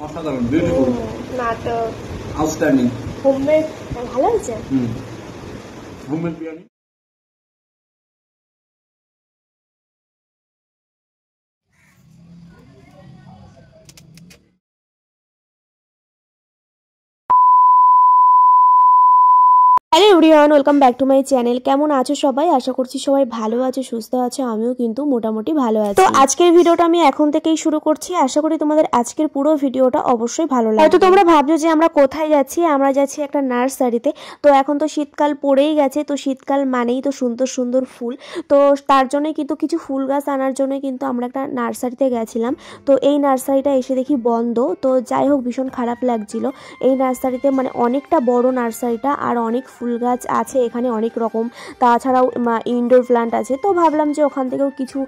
অসাধারণ, বিউটিফুল নাটক, outstanding, homemade. ভালো হয়েছে। Homemade biryani. Hello everyone, welcome back to my channel. কেমন আছো সবাই? আশা করছি সবাই ভালো আছো, সুস্থ আছো। আমিও কিন্তু মোটামুটি ভালো আছি। তো আজকের ভিডিওটা আমি এখন থেকেই শুরু করছি। আশা করি তোমাদের আজকের পুরো ভিডিওটা অবশ্যই ভালো লাগবে। হয়তো তোমরা ভাবছো যে আমরা কোথায় যাচ্ছি। আমরা যাচ্ছি একটা নার্সারিতে। তো এখন তো শীতকাল পড়েই গেছে, তো শীতকাল মানেই তো সুন্দর সুন্দর ফুল। তো তার জন্যই কিন্তু কিছু ফুল গাছ আনার জন্যই কিন্তু আমরা একটা নার্সারিতে গেছিলাম। তো এই নার্সারিটা এসে দেখি বন্ধ। তো যাই হোক, ভীষণ খারাপ লাগছিল। এই নার্সারিতে মানে অনেকটা বড় নার্সারিটা, আর অনেক ফুল গাছ আছে এখানে অনেক রকম। তাছাড়াও ইনডোর প্ল্যান্ট আছে। তো ভাবলাম যে ওখান থেকেও কিছু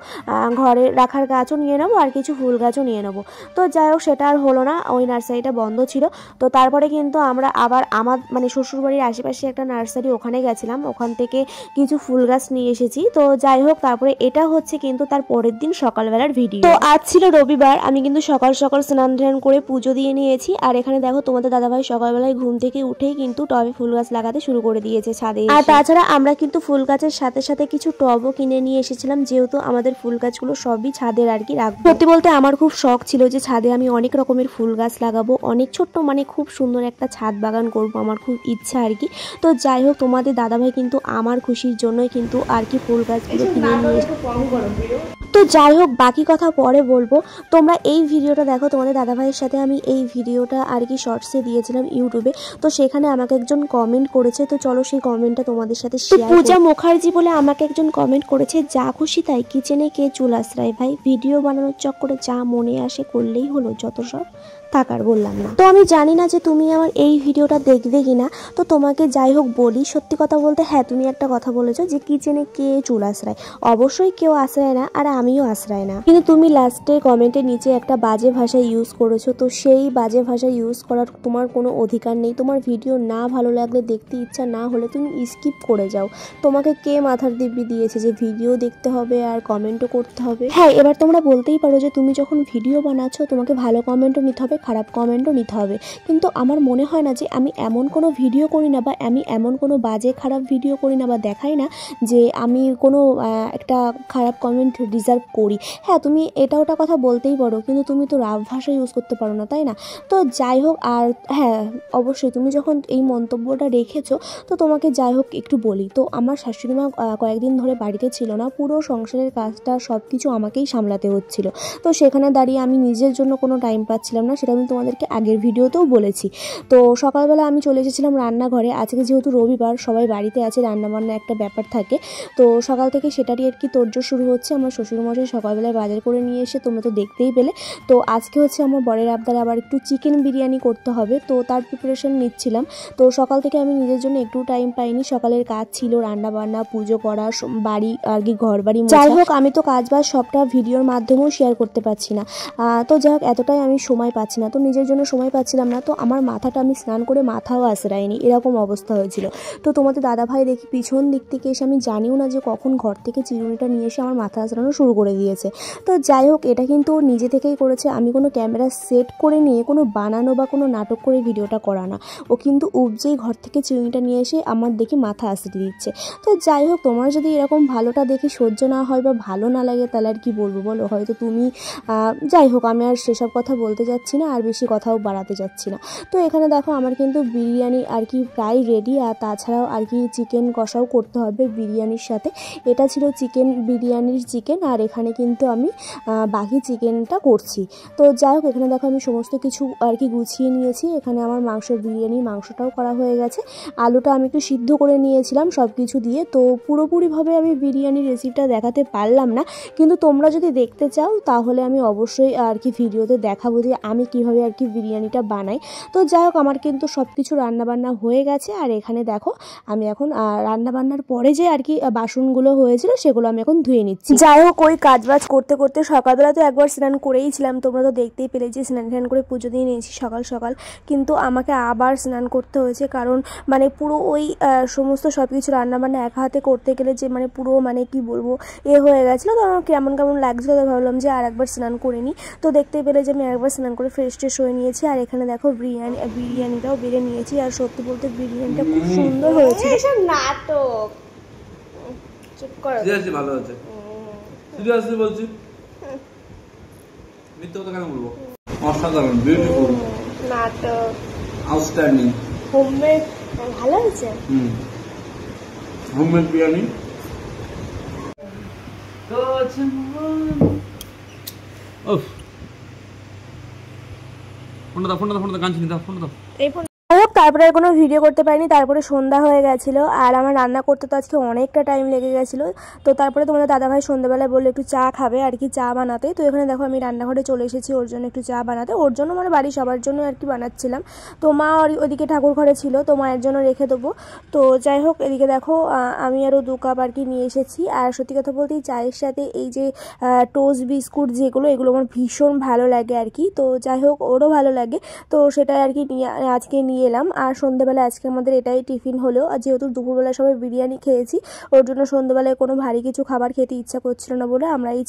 ঘরে রাখার গাছও নিয়ে নেবো আর কিছু ফুল গাছও নিয়ে নেবো। তো যাই হোক, সেটা আর হলো না, ওই নার্সারিটা বন্ধ ছিল। তো তারপরে কিন্তু আমরা আবার আমার মানে শ্বশুরবাড়ির আশেপাশে একটা নার্সারি, ওখানে গেছিলাম। ওখান থেকে কিছু ফুল গাছ নিয়ে এসেছি। তো যাই হোক, তারপরে এটা হচ্ছে কিন্তু তার পরের দিন সকালবেলার ভিডিও। তো আজ ছিল রবিবার। আমি কিন্তু সকাল সকাল স্নান টান করে পুজো দিয়ে নিয়েছি। আর এখানে দেখো, তোমাদের দাদাভাই সকালবেলায় ঘুম থেকে উঠেই কিন্তু টবে ফুল গাছ লাগাতে শুরু করে দিয়েছে ছাদে। আর তাছাড়া আমরা কিন্তু ফুল গাছের সাথে সাথে কিছু টবও কিনে নিয়ে এসেছিলাম, যেহেতু আমাদের ফুল গাছগুলো সবই ছাদের আর কি রাখবো। সত্যি বলতে আমার খুব শখ ছিল যে ছাদে আমি অনেক রকমের ফুল গাছ লাগাবো, অনেক ছোট্ট মানে খুব সুন্দর একটা ছাদ বাগান করব, আমার খুব ইচ্ছা আর কি। তো যাই হোক, তোমাদের দাদাভাই কিন্তু আমার খুশির জন্যই কিন্তু আর কি ফুল গাছগুলো কিনে নিয়ে এসেছে। তো যাই হোক, বাকি কথা পরে বলবো। তোমরা এই ভিডিওটা দেখো। তোমাদের দাদাভাইয়ের সাথে আমি এই ভিডিওটা আর কি শর্টসে দিয়েছিলাম ইউটিউবে। তো সেখানে আমাকে একজন কমেন্ট করেছে। তো চলো সেই কমেন্টটা তোমাদের সাথে শেয়ার করি। পূজা মুখার্জি বলে আমাকে একজন কমেন্ট করেছে, যা খুশি তাই কিচেনে কে চুল আশ্রয় ভাই, ভিডিও বানানোর চক্করে যা মনে আসে করলেই হলো, যত সব থাকার বললাম না। তো আমি জানি না যে তুমি আমার এই ভিডিওটা দেখবে কিনা। তো তোমাকে যাই হোক বলি, সত্যি কথা বলতে হ্যাঁ, তুমি একটা কথা বলেছো যে কিচেনে কে চুল আশ্রয়। অবশ্যই কেউ আশ্রয় না, আর আমিও আশ্রয় না। কিন্তু তুমি লাস্টে কমেন্টের নিচে একটা বাজে ভাষা ইউজ করেছো। তো সেই বাজে ভাষা ইউজ করার তোমার কোনো অধিকার নেই। তোমার ভিডিও না ভালো লাগলে, দেখতে ইচ্ছা না হলে তুমি স্কিপ করে যাও। তোমাকে কে মাথার দিব্যি দিয়েছে যে ভিডিও দেখতে হবে আর কমেন্টও করতে হবে? হ্যাঁ, এবার তোমরা বলতেই পারো যে তুমি যখন ভিডিও বানাচ্ছো তোমাকে ভালো কমেন্টও নিতে হবে, খারাপ কমেন্টও নিতে হবে। কিন্তু আমার মনে হয় না যে আমি এমন কোনো ভিডিও করি না, বা আমি এমন কোনো বাজে খারাপ ভিডিও করি না, বা দেখাই না যে আমি কোনো একটা খারাপ কমেন্ট রিজার্ভ করি। হ্যাঁ, তুমি এটা ওটা কথা বলতেই পারো, কিন্তু তুমি তো রাফ ভাষা ইউজ করতে পারো না, তাই না? তো যাই হোক, আর হ্যাঁ অবশ্যই তুমি যখন এই মন্তব্যটা রেখেছো, তো তোমাকে যাই হোক একটু বলি। তো আমার শাশুড়ি মা কয়েকদিন ধরে বাড়িতে ছিল না, পুরো সংসারের কাজটা সব কিছু আমাকেই সামলাতে হচ্ছিল। তো সেখানে দাঁড়িয়ে আমি নিজের জন্য কোনো টাইম পাচ্ছিলাম না, সেটা আমি তোমাদেরকে আগের ভিডিওতেও বলেছি। তো সকালবেলা আমি চলে এসেছিলাম রান্নাঘরে। আজকে যেহেতু রবিবার, সবাই বাড়িতে আছে, রান্নাবান্না একটা ব্যাপার থাকে। তো সকাল থেকে সেটারই আর কি তোড়জোড় শুরু হচ্ছে। আমার শ্বশুরমশাই সকালবেলায় বাজার করে নিয়ে এসে, তোমরা তো দেখতেই পেলে। তো আজকে হচ্ছে আমার বরের আবদার আবার একটু চিকেন বিরিয়ানি করতে হবে, তো তার প্রিপারেশন নিচ্ছিলাম। তো সকাল থেকে আমি নিজের জন্য একটু টাইম পাইনি। সকালের কাজ ছিল রান্নাবান্না, পুজো করা, বাড়ি আর কি ঘর বাড়ি। যাই হোক, আমি তো কাজ বাজ সবটা ভিডিওর মাধ্যমেও শেয়ার করতে পারছি না। তো যাই হোক, এতটাই আমি সময় পাচ্ছি না, তো নিজের জন্য সময় পাচ্ছিলাম না। তো আমার মাথাটা, আমি স্নান করে মাথাও আশ্রায়নি, এরকম অবস্থা হয়েছিল। তো তোমাদের দাদাভাই দেখি পিছন দিক থেকে এসে, আমি জানিও না যে কখন ঘর থেকে চিরুনিটা নিয়ে এসে আমার মাথা আশ্রানো শুরু করে দিয়েছে। তো যাই হোক, এটা কিন্তু ও নিজে থেকেই করেছে। আমি কোনো ক্যামেরা সেট করে নিয়ে, কোনো বানানো বা কোনো নাটক করে ভিডিওটা করা না। ও কিন্তু উপজেই ঘর থেকে চিরুনিটা নিয়ে এসে আমার দেখি মাথা আশ্রিয়ে দিচ্ছে। তো যাই হোক, তোমার যদি এরকম ভালোটা দেখে সহ্য না হয় বা ভালো না লাগে, তাহলে আর কি বলবো বলো? হয়তো তুমি যাই হোক, আমি আর সেসব কথা বলতে যাচ্ছি না, আর বেশি কথাও বাড়াতে যাচ্ছি না। তো এখানে দেখো, আমার কিন্তু বিরিয়ানি আর কি প্রায় রেডি। আর তাছাড়াও আর কি চিকেন কষাও করতে হবে বিরিয়ানির সাথে। এটা ছিল চিকেন বিরিয়ানির চিকেন, আর এখানে কিন্তু আমি বাকি চিকেনটা করছি। তো যাই হোক, এখানে দেখো আমি সমস্ত কিছু আর কি গুছিয়ে নিয়েছি। এখানে আমার বিরিয়ানির মাংসটাও করা হয়ে গেছে। আলুটা আমি একটু সিদ্ধ করে নিয়েছিলাম সব কিছু দিয়ে। তো পুরোপুরিভাবে আমি বিরিয়ানির রেসিপিটা দেখাতে পারলাম না, কিন্তু তোমরা যদি দেখতে চাও তাহলে আমি অবশ্যই আর কি ভিডিওতে দেখাবো যে আমি কিভাবে আর কি বিরিয়ানিটা বানাই। তো যাই হোক, আমার কিন্তু সব কিছু রান্নাবান্না হয়ে গেছে। আর এখানে দেখো, আমি এখন রান্নাবান্নার পরে যে আর কি বাসনগুলো হয়েছিল সেগুলো আমি এখন ধুয়ে নিচ্ছি। যাই হোক, ওই কাজবাজ করতে করতে সকালবেলা তো একবার স্নান করেইছিলাম, তোমরা তো দেখতেই পেলে যে স্নান করে পুজো দিয়ে নিয়েছি সকাল সকাল। কিন্তু আমাকে আবার স্নান করতে হয়েছে, কারণ মানে পুরো ওই সমস্ত সব কিছু রান্নাবান্না এক হাতে করতে গেলে যে মানে পুরো মানে কি বলবো হয়ে গেছিলো। তো আমার কেমন কেমন লাগছিলো, তো ভাবলাম যে আর একবার স্নান করে নিই। তো দেখতেই পেলে যে আমি একবার স্নান করে ফ্রেশ রেস্টে শুয়ে নিয়েছি। আর এখানে দেখো বিরিয়ানিটাও বেড়ে নিয়েছি। আর সত্যি বলতে বিরিয়ানিটা খুব সুন্দর হয়েছে। এসব নাটক চুপ করো। সিরিয়াসলি ভালো আছে। সিরিয়াসলি বলছি, মিথ্যা কথা কেন বলবো? অসাধারণ, বিউটিফুল, নাটক, আউটস্ট্যান্ডিং, হোমমেড। ভালো হয়েছে। হোমমেড বিরিয়ানি। উফ, ফোনটা গান চিনি দাও, ফোনটা দাও। এই ফোন তারপরে আর কোনো ভিডিও করতে পারিনি। তারপরে সন্ধ্যা হয়ে গেছিলো আর আমার রান্না করতে তো আজকে অনেকটা টাইম লেগে গেছিলো। তো তারপরে তোমাদের দাদাভাই সন্ধ্যাবেলায় বললো একটু চা খাবে আর কি, চা বানাতে। তো এখানে দেখো আমি রান্নাঘরে চলে এসেছি ওর জন্য একটু চা বানাতে। ওর জন্য মানে বাড়ির সবার জন্য আর কি বানাচ্ছিলাম। তো মা ওদিকে ঠাকুর ঘরে ছিল, তো মায়ের জন্য রেখে দেবো। তো যাই হোক, এদিকে দেখো আমি আরও 2 কাপ আর কি নিয়ে এসেছি। আর সত্যি কথা বলতে এই চায়ের সাথে এই যে টোস্ট বিস্কুট যেগুলো, এগুলো আমার ভীষণ ভালো লাগে আর কি। তো যাই হোক, ওরও ভালো লাগে, তো সেটাই আর কি আজকে নিয়ে এলাম। আর সন্ধ্যেবেলা আজকে আমাদের এটাই টিফিন হলো। আর যেহেতু দুপুরবেলা সবাই বিরিয়ানি খেয়েছি, ওর জন্য সন্ধ্যেবেলায় কোনো ভারী কিছু খাবার খেতে ইচ্ছা করছিল না বলে আমরা এই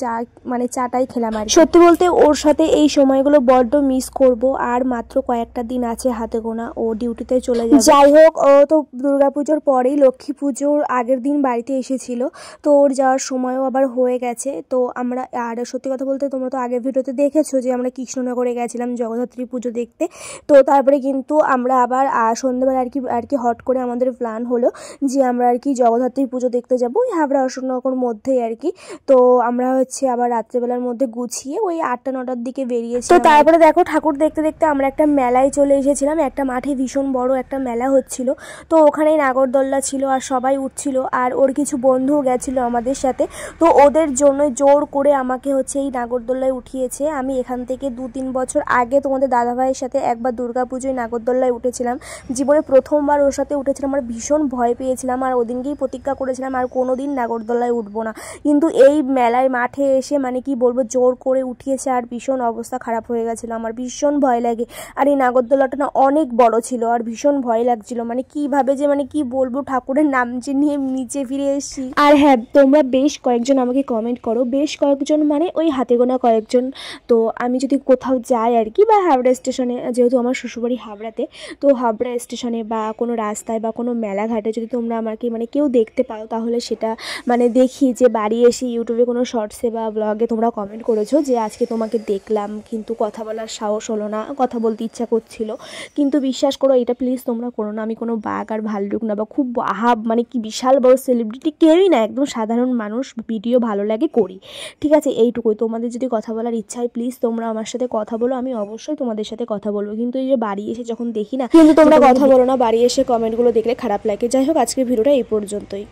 চাটাই খেলাম। আর সত্যি বলতে ওর সাথে এই সময়গুলো বড্ড মিস করব। আর মাত্র কয়েকটা দিন আছে হাতে গোনা, ও ডিউটিতে চলে যাবে। যাই হোক, ও তো দুর্গাপুজোর পরেই লক্ষ্মী পুজোর আগের দিন বাড়িতে এসেছিল, তো ওর যাওয়ার সময়ও আবার হয়ে গেছে। তো আমরা, আর সত্যি কথা বলতে তোমরা তো আগের ভিডিওতে দেখেছো যে আমরা কৃষ্ণনগরে গেছিলাম জগদ্ধাত্রী পুজো দেখতে। তো তারপরে কিন্তু আমরা আবার সন্ধ্যেবেলা আর কি হট করে আমাদের প্ল্যান হলো যে আমরা আর কি জগদ্ধাত্রীর পুজো দেখতে যাবো ওই হাবড়া অশোকনগর মধ্যেই আর কি। তো আমরা হচ্ছে আবার রাত্রেবেলার মধ্যে গুছিয়ে ওই 8টা-9টার দিকে বেরিয়েছি। তো তারপরে দেখো ঠাকুর দেখতে দেখতে আমরা একটা মেলায় চলে এসেছিলাম। একটা মাঠে ভীষণ বড় একটা মেলা হচ্ছিল, তো ওখানেই নাগরদোল্লা ছিল আর সবাই উঠছিল। আর ওর কিছু বন্ধুও গেছিলো আমাদের সাথে, তো ওদের জন্য জোর করে আমাকে হচ্ছে এই নাগরদোল্লায় উঠিয়েছে। আমি এখান থেকে 2-3 বছর আগে তোমাদের দাদাভাইয়ের সাথে একবার দুর্গাপুজোয় নাগরদোল্লায় উঠেছিলাম। জীবনে প্রথমবার ওর সাথে উঠেছিলাম, আর ভীষণ ভয় পেয়েছিলাম। আর ওদিনকেই প্রতিজ্ঞা করেছিলাম আর কোনো দিন নাগরদোল্লায় উঠবো না। কিন্তু এই মেলায় মাঠে এসে মানে কি বলবো, জোর করে উঠিয়েছে আর ভীষণ অবস্থা খারাপ হয়ে গেছিলো। আমার ভীষণ ভয় লাগে। আর এই নাগরদোল্লাটা না অনেক বড় ছিল আর ভীষণ ভয় লাগছিল, মানে কিভাবে যে মানে কি বলবো, ঠাকুরের নাম যে নিয়ে নিচে ফিরে এসেছি। আর হ্যাঁ, তোমরা বেশ কয়েকজন আমাকে কমেন্ট করো, বেশ কয়েকজন মানে ওই হাতে গোনা কয়েকজন। তো আমি যদি কোথাও যাই আর কি, বা হাবড়া স্টেশনে, যেহেতু আমার শ্বশুরবাড়ি হাবড়াতে, তো হাবড়া স্টেশনে বা কোনো রাস্তায় বা কোনো মেলাঘাটে যদি তোমরা আমাকে মানে কেউ দেখতে পাও, তাহলে সেটা মানে দেখি যে বাড়ি এসে ইউটিউবে কোনো শর্টসে বা ব্লগে তোমরা কমেন্ট করেছো যে আজকে তোমাকে দেখলাম কিন্তু কথা বলার সাহস হলো না, কথা বলতে ইচ্ছা করছিল। কিন্তু বিশ্বাস করো, এটা প্লিজ তোমরা করো না। আমি কোনো বাঘ আর ভাল্লুক না, বা খুব মানে কি বিশাল বড় সেলিব্রিটি কেউই না, একদম সাধারণ মানুষ, ভিডিও ভালো লাগে করি, ঠিক আছে, এইটুকুই। তোমাদের যদি কথা বলার ইচ্ছা হয় প্লিজ তোমরা আমার সাথে কথা বলো, আমি অবশ্যই তোমাদের সাথে কথা বলবো। কিন্তু এই যে বাড়ি এসে যখন দেখি না, কিন্তু তোমরা কথা বলো না, বাড়ি এসে কমেন্টগুলো দেখলে খারাপ লাগে। যাই হোক, আজকের ভিডিওটা এই পর্যন্তই।